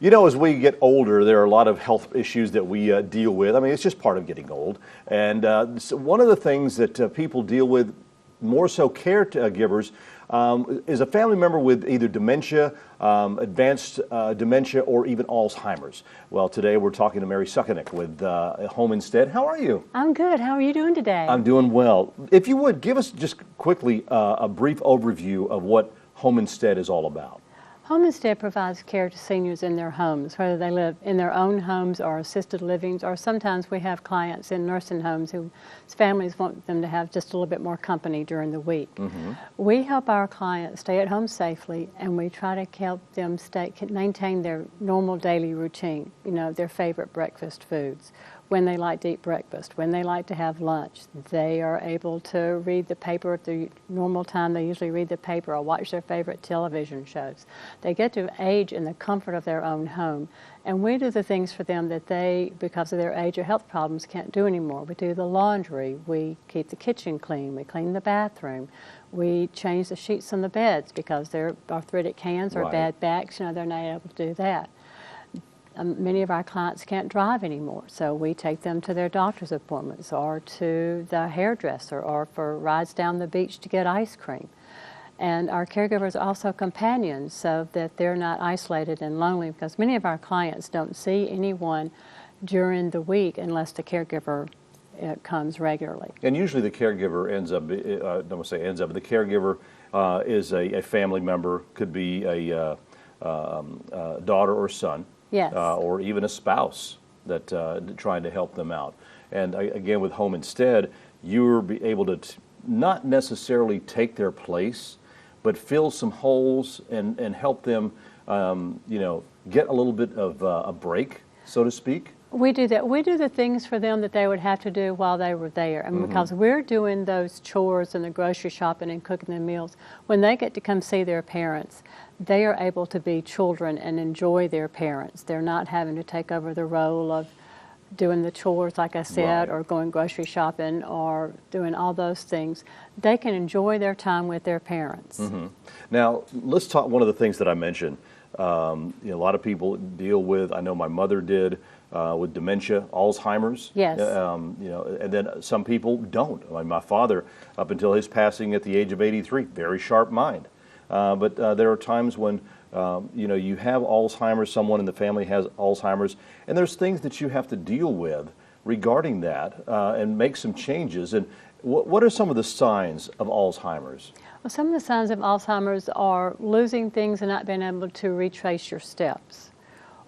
You know, as we get older, there are a lot of health issues that we deal with. I mean, it's just part of getting old. And so one of the things that people deal with, more so caregivers, is a family member with either dementia, advanced dementia, or even Alzheimer's. Well, today we're talking to Mary Suckanek with Home Instead. How are you? I'm good. How are you doing today? I'm doing well. If you would, give us just quickly a brief overview of what Home Instead is all about. Home Instead provides care to seniors in their homes, whether they live in their own homes or assisted livings, or sometimes we have clients in nursing homes whose families want them to have just a little bit more company during the week. Mm-hmm. We help our clients stay at home safely, and we try to help them maintain their normal daily routine, you know, their favorite breakfast foods. When they like to eat breakfast, when they like to have lunch, they are able to read the paper at the normal time they usually read the paper or watch their favorite television shows. They get to age in the comfort of their own home, and we do the things for them that they, because of their age or health problems, can't do anymore. We do the laundry, we keep the kitchen clean, we clean the bathroom, we change the sheets on the beds because their arthritic hands or bad backs, you know, they're not able to do that. Many of our clients can't drive anymore, so we take them to their doctor's appointments or to the hairdresser or for rides down the beach to get ice cream. And our caregivers are also companions so that they're not isolated and lonely, because many of our clients don't see anyone during the week unless the caregiver comes regularly. And usually the caregiver ends up, I don't want to say ends up, but the caregiver is a family member, could be a daughter or son. Yes. Or even a spouse that trying to help them out. And again, with Home Instead, you're able to not necessarily take their place, but fill some holes and help them, you know, get a little bit of a break, so to speak. We do that. We do the things for them that they would have to do while they were there. And because we're doing those chores and the grocery shopping and cooking the meals, when they get to come see their parents, they are able to be children and enjoy their parents. They're not having to take over the role of doing the chores, like I said, or going grocery shopping or doing all those things. They can enjoy their time with their parents. Now, let's talk one of the things that I mentioned. You know, a lot of people deal with, I know my mother did, with dementia, Alzheimer's. Yes. You know, and then some people don't. I mean, my father, up until his passing at the age of 83, very sharp mind. But there are times when, you know, you have Alzheimer's, someone in the family has Alzheimer's, and there's things that you have to deal with regarding that and make some changes. And what are some of the signs of Alzheimer's? Well, some of the signs of Alzheimer's are losing things and not being able to retrace your steps,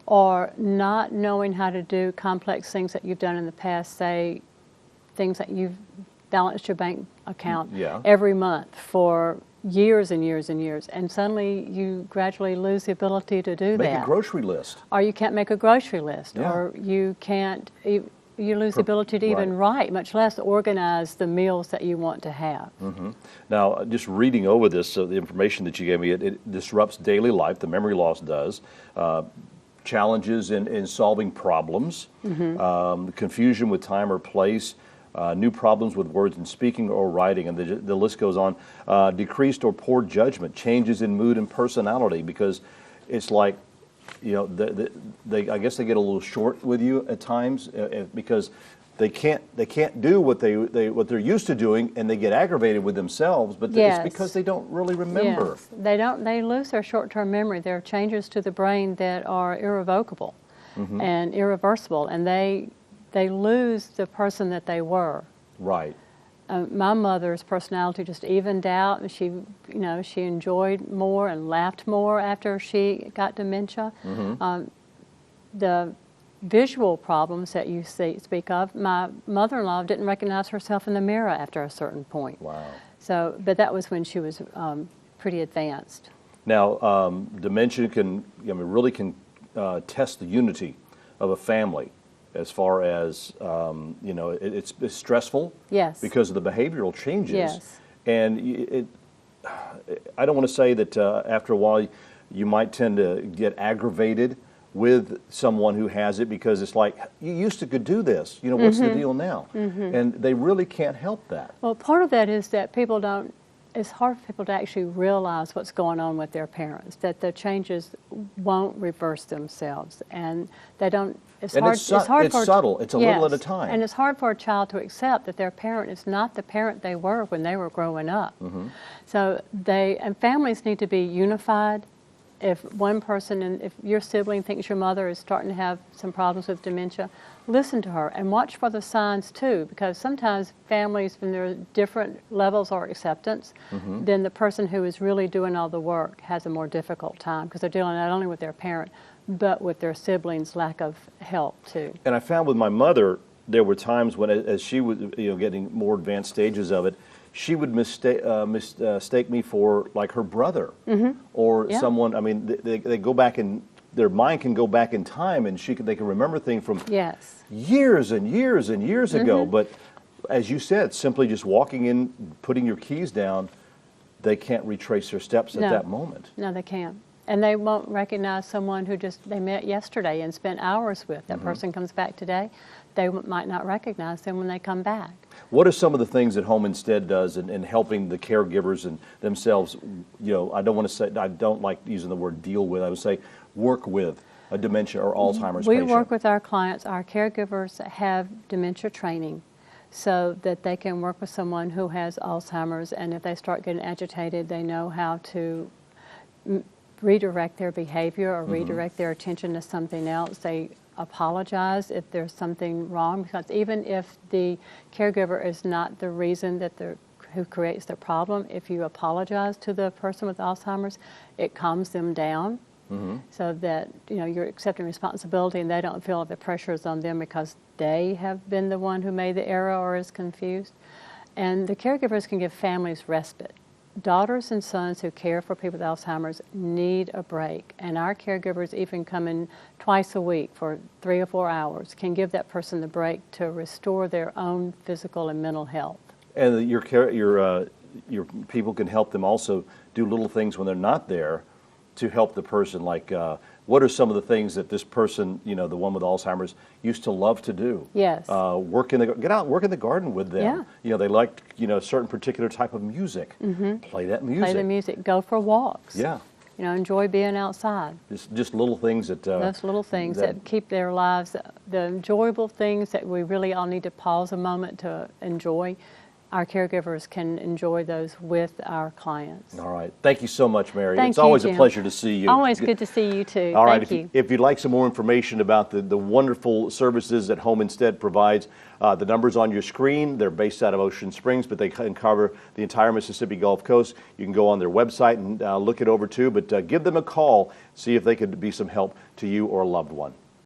or not knowing how to do complex things that you've done in the past, say things that you've balanced your bank account every month for years and years and years, and suddenly you gradually lose the ability to do that. Make a grocery list. Or you can't make a grocery list, or you can't, you lose the ability to even write, much less organize the meals that you want to have. Now, just reading over this, the information that you gave me, it disrupts daily life, the memory loss does, challenges in solving problems, confusion with time or place, new problems with words and speaking or writing, and the list goes on. Decreased or poor judgment, changes in mood and personality, because it's like, you know, I guess they get a little short with you at times because they can't do what they're used to doing, and they get aggravated with themselves. But it's because they don't really remember. Yes. They lose their short-term memory. There are changes to the brain that are irrevocable and irreversible, and they lose the person that they were. Right. My mother's personality just evened out, and she enjoyed more and laughed more after she got dementia. The visual problems that you speak of, my mother-in-law didn't recognize herself in the mirror after a certain point. Wow. So, but that was when she was pretty advanced. Now, dementia really can test the unity of a family. As far as, you know, it's stressful. Yes. Because of the behavioral changes. Yes. And I don't want to say that after a while you might tend to get aggravated with someone who has it, because it's like, you used to could do this, you know, what's the deal now? And they really can't help that. Well, part of that is that people don't it's hard for people to actually realize what's going on with their parents, that the changes won't reverse themselves, and they don't. It's And hard. it's for subtle. It's a little at a yes, time. and it's hard for a child to accept that their parent is not the parent they were when they were growing up. So families need to be unified. If one person, and if your sibling thinks your mother is starting to have some problems with dementia, listen to her and watch for the signs too, because sometimes families, when there are different levels of acceptance, then the person who is really doing all the work has a more difficult time because they're dealing not only with their parent, but with their siblings' lack of help too. And I found with my mother, there were times when, as she was, getting more advanced stages of it, she would mistake me for like her brother or someone. I mean, they go back and their mind can go back in time, and they can remember things from years and years and years ago. But as you said, simply just walking in, putting your keys down, they can't retrace their steps at that moment. No, they can't. And they won't recognize someone who they met yesterday and spent hours with. That person comes back today, they might not recognize them when they come back. What are some of the things that Home Instead does in helping the caregivers and themselves, I don't like using the word deal with, I would say work with a dementia or Alzheimer's patient? We work with our clients. Our caregivers have dementia training so that they can work with someone who has Alzheimer's, and if they start getting agitated, they know how to redirect their behavior or redirect their attention to something else. They apologize if there's something wrong, because even if the caregiver is not the reason who creates the problem, if you apologize to the person with Alzheimer's, it calms them down so that you're accepting responsibility and they don't feel like the pressure is on them because they have been the one who made the error or is confused. And the caregivers can give families respite. Daughters and sons who care for people with Alzheimer's need a break, and our caregivers, even coming twice a week for 3 or 4 hours, can give that person the break to restore their own physical and mental health. And your people can help them also do little things when they're not there to help the person, like what are some of the things that this person, the one with Alzheimer's, used to love to do? Yes. Get out and work in the garden with them. Yeah. They liked, a certain particular type of music. Play that music. Play the music. Go for walks. Yeah. Enjoy being outside. Just little things that... Those little things that keep their lives, the enjoyable things that we really all need to pause a moment to enjoy. Our caregivers can enjoy those with our clients. All right. Thank you so much, Mary. Thank it's always you, a pleasure to see you. Always good to see you, too. All right. Thank you. If you'd like some more information about the wonderful services that Home Instead provides, the numbers on your screen, they're based out of Ocean Springs, but they can cover the entire Mississippi Gulf Coast. You can go on their website and look it over, too. But give them a call, see if they could be some help to you or a loved one.